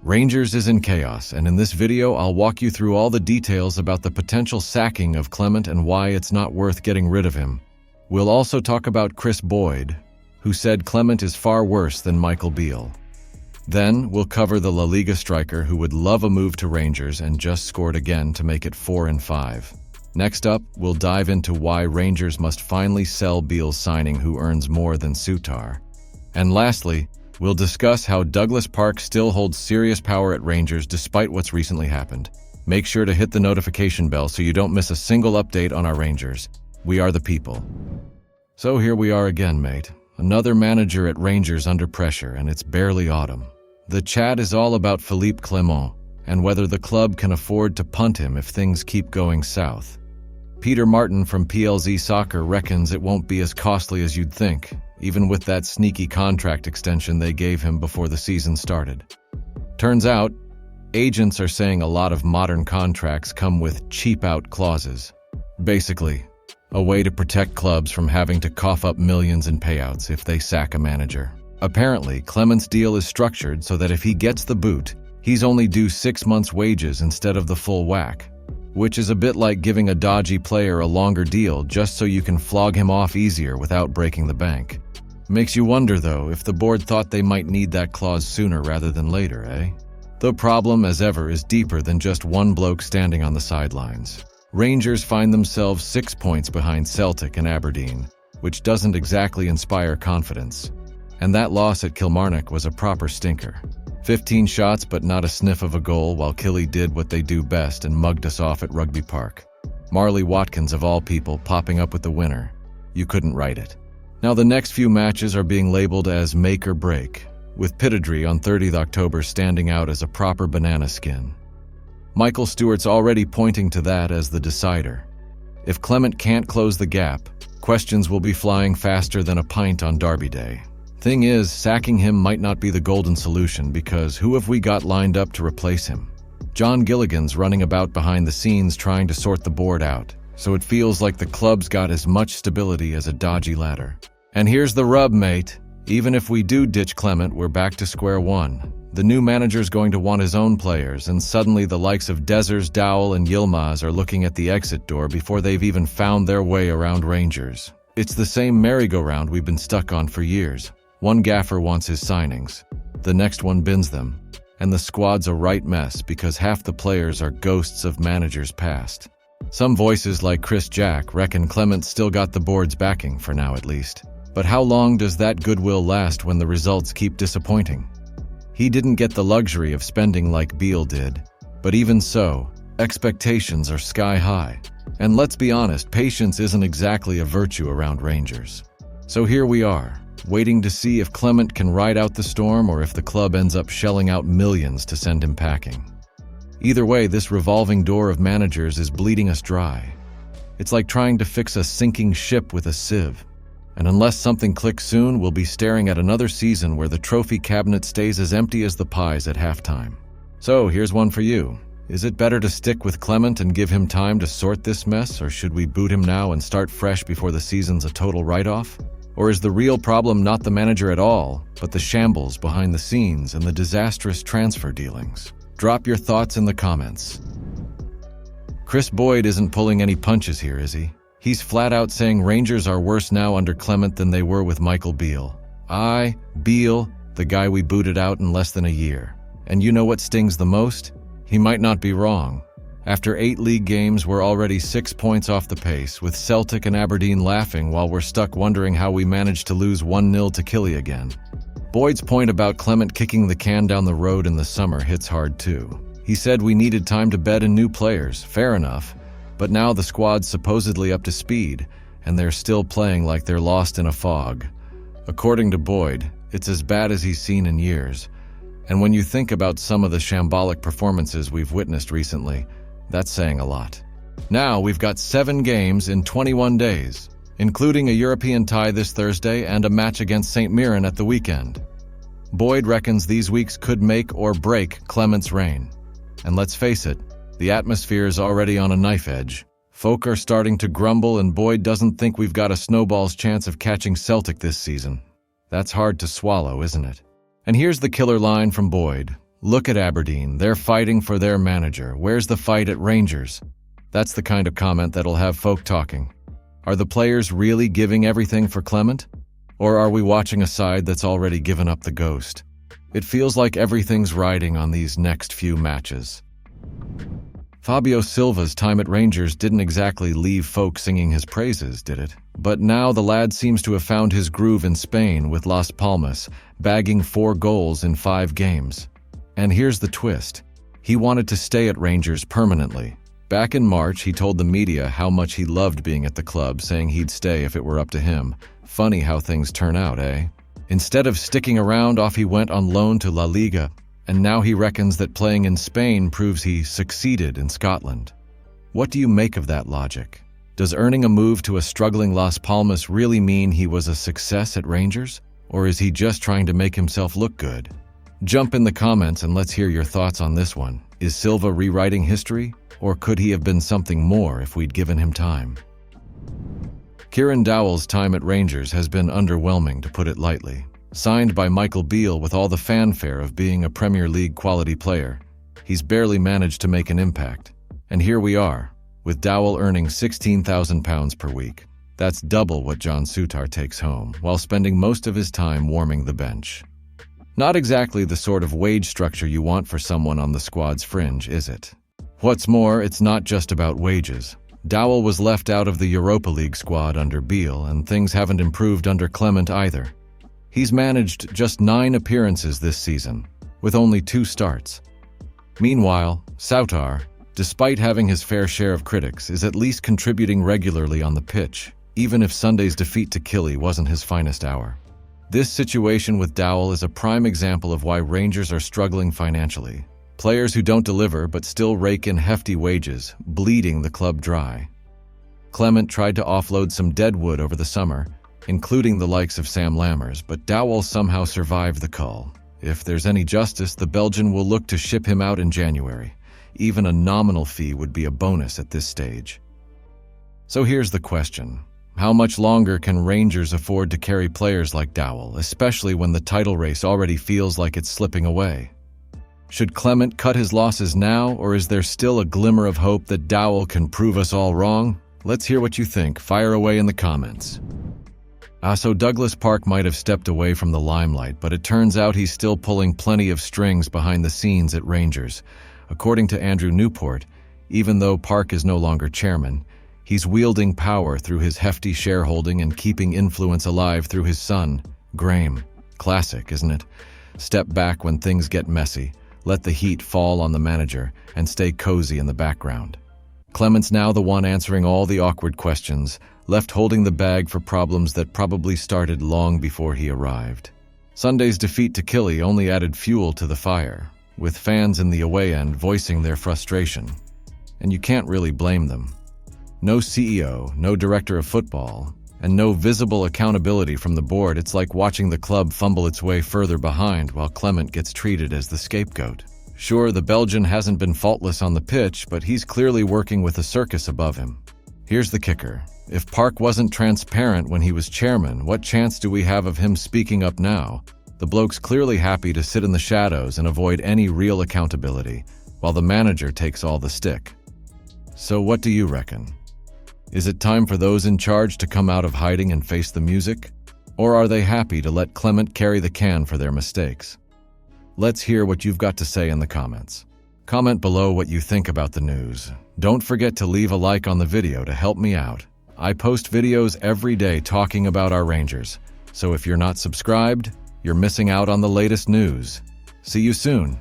Rangers is in chaos, and in this video I'll walk you through all the details about the potential sacking of Clement and why it's not worth getting rid of him. We'll also talk about Kris Boyd, who said Clement is far worse than Michael Beal. Then we'll cover the La Liga striker who would love a move to Rangers and just scored again to make it 4-5. Next up, we'll dive into why Rangers must finally sell Beal's signing, who earns more than Sutar. And lastly, we'll discuss how Douglas Park still holds serious power at Rangers despite what's recently happened. Make sure to hit the notification bell so you don't miss a single update on our Rangers. We are the people. So here we are again, mate. Another manager at Rangers under pressure, and it's barely autumn. The chat is all about Philippe Clement and whether the club can afford to punt him if things keep going south. Peter Martin from PLZ Soccer reckons it won't be as costly as you'd think, even with that sneaky contract extension they gave him before the season started. Turns out, agents are saying a lot of modern contracts come with cheap-out clauses. Basically, a way to protect clubs from having to cough up millions in payouts if they sack a manager. Apparently, Clement's deal is structured so that if he gets the boot, he's only due 6 months' wages instead of the full whack, which is a bit like giving a dodgy player a longer deal just so you can flog him off easier without breaking the bank. Makes you wonder, though, if the board thought they might need that clause sooner rather than later, eh? The problem, as ever, is deeper than just one bloke standing on the sidelines. Rangers find themselves 6 points behind Celtic and Aberdeen, which doesn't exactly inspire confidence. And that loss at Kilmarnock was a proper stinker. 15 shots but not a sniff of a goal, while Killie did what they do best and mugged us off at Rugby Park. Marley Watkins, of all people, popping up with the winner. You couldn't write it. Now the next few matches are being labeled as make or break, with Pittodrie on 30th October standing out as a proper banana skin. Michael Stewart's already pointing to that as the decider. If Clement can't close the gap, questions will be flying faster than a pint on Derby Day. Thing is, sacking him might not be the golden solution, because who have we got lined up to replace him? John Gilligan's running about behind the scenes trying to sort the board out, so it feels like the club's got as much stability as a dodgy ladder. And here's the rub, mate. Even if we do ditch Clement, we're back to square one. The new manager's going to want his own players, and suddenly the likes of Dezers, Dowell, and Yilmaz are looking at the exit door before they've even found their way around Rangers. It's the same merry-go-round we've been stuck on for years. One gaffer wants his signings, the next one bins them, and the squad's a right mess because half the players are ghosts of managers past. Some voices like Chris Jack reckon Clement's still got the board's backing, for now at least. But how long does that goodwill last when the results keep disappointing? He didn't get the luxury of spending like Beal did, but even so, expectations are sky high. And let's be honest, patience isn't exactly a virtue around Rangers. So here we are, waiting to see if Clement can ride out the storm or if the club ends up shelling out millions to send him packing. Either way, this revolving door of managers is bleeding us dry. It's like trying to fix a sinking ship with a sieve. And unless something clicks soon, we'll be staring at another season where the trophy cabinet stays as empty as the pies at halftime. So here's one for you. Is it better to stick with Clement and give him time to sort this mess, or should we boot him now and start fresh before the season's a total write-off? Or is the real problem not the manager at all, but the shambles behind the scenes and the disastrous transfer dealings? Drop your thoughts in the comments. Kris Boyd isn't pulling any punches here, is he? He's flat out saying Rangers are worse now under Clement than they were with Michael Beal. Beal, the guy we booted out in less than a year. And you know what stings the most? He might not be wrong. After 8 league games, we're already 6 points off the pace, with Celtic and Aberdeen laughing while we're stuck wondering how we managed to lose 1-0 to Killie again. Boyd's point about Clement kicking the can down the road in the summer hits hard too. He said we needed time to bed in new players, fair enough, but now the squad's supposedly up to speed, and they're still playing like they're lost in a fog. According to Boyd, it's as bad as he's seen in years. And when you think about some of the shambolic performances we've witnessed recently, that's saying a lot. Now we've got 7 games in 21 days, including a European tie this Thursday and a match against St. Mirren at the weekend. Boyd reckons these weeks could make or break Clement's reign. And let's face it, the atmosphere is already on a knife edge. Folk are starting to grumble, and Boyd doesn't think we've got a snowball's chance of catching Celtic this season. That's hard to swallow, isn't it? And here's the killer line from Boyd. Look at Aberdeen, they're fighting for their manager. Where's the fight at Rangers? That's the kind of comment that'll have folk talking. Are the players really giving everything for Clement? Or are we watching a side that's already given up the ghost? It feels like everything's riding on these next few matches. Fabio Silva's time at Rangers didn't exactly leave folk singing his praises, did it? But now the lad seems to have found his groove in Spain with Las Palmas, bagging 4 goals in 5 games. And here's the twist. He wanted to stay at Rangers permanently. Back in March, he told the media how much he loved being at the club, saying he'd stay if it were up to him. Funny how things turn out, eh? Instead of sticking around, off he went on loan to La Liga, and now he reckons that playing in Spain proves he succeeded in Scotland. What do you make of that logic? Does earning a move to a struggling Las Palmas really mean he was a success at Rangers? Or is he just trying to make himself look good? Jump in the comments and let's hear your thoughts on this one. Is Silva rewriting history? Or could he have been something more if we'd given him time? Kieran Dow's time at Rangers has been underwhelming, to put it lightly. Signed by Michael Beale with all the fanfare of being a Premier League quality player, he's barely managed to make an impact. And here we are, with Dow earning £16,000 per week. That's double what John Souttar takes home, while spending most of his time warming the bench. Not exactly the sort of wage structure you want for someone on the squad's fringe, is it? What's more, it's not just about wages. Dow was left out of the Europa League squad under Beale, and things haven't improved under Clement either. He's managed just 9 appearances this season, with only 2 starts. Meanwhile, Souttar, despite having his fair share of critics, is at least contributing regularly on the pitch, even if Sunday's defeat to Killie wasn't his finest hour. This situation with Dow is a prime example of why Rangers are struggling financially. Players who don't deliver but still rake in hefty wages, bleeding the club dry. Clement tried to offload some deadwood over the summer, including the likes of Sam Lammers, but Dow somehow survived the cull. If there's any justice, the Belgian will look to ship him out in January. Even a nominal fee would be a bonus at this stage. So here's the question. How much longer can Rangers afford to carry players like Dow, especially when the title race already feels like it's slipping away? Should Clement cut his losses now, or is there still a glimmer of hope that Dow can prove us all wrong? Let's hear what you think. Fire away in the comments. So Douglas Park might have stepped away from the limelight, but it turns out he's still pulling plenty of strings behind the scenes at Rangers. According to Andrew Newport, even though Park is no longer chairman, he's wielding power through his hefty shareholding and keeping influence alive through his son, Graham. Classic, isn't it? Step back when things get messy, let the heat fall on the manager, and stay cozy in the background. Clement's now the one answering all the awkward questions, left holding the bag for problems that probably started long before he arrived. Sunday's defeat to Killie only added fuel to the fire, with fans in the away end voicing their frustration. And you can't really blame them. No CEO, no director of football, and no visible accountability from the board. It's like watching the club fumble its way further behind while Clement gets treated as the scapegoat. Sure, the Belgian hasn't been faultless on the pitch, but he's clearly working with a circus above him. Here's the kicker. If Park wasn't transparent when he was chairman, what chance do we have of him speaking up now? The bloke's clearly happy to sit in the shadows and avoid any real accountability, while the manager takes all the stick. So what do you reckon? Is it time for those in charge to come out of hiding and face the music? Or are they happy to let Clement carry the can for their mistakes? Let's hear what you've got to say in the comments. Comment below what you think about the news. Don't forget to leave a like on the video to help me out. I post videos every day talking about our Rangers, so if you're not subscribed, you're missing out on the latest news. See you soon.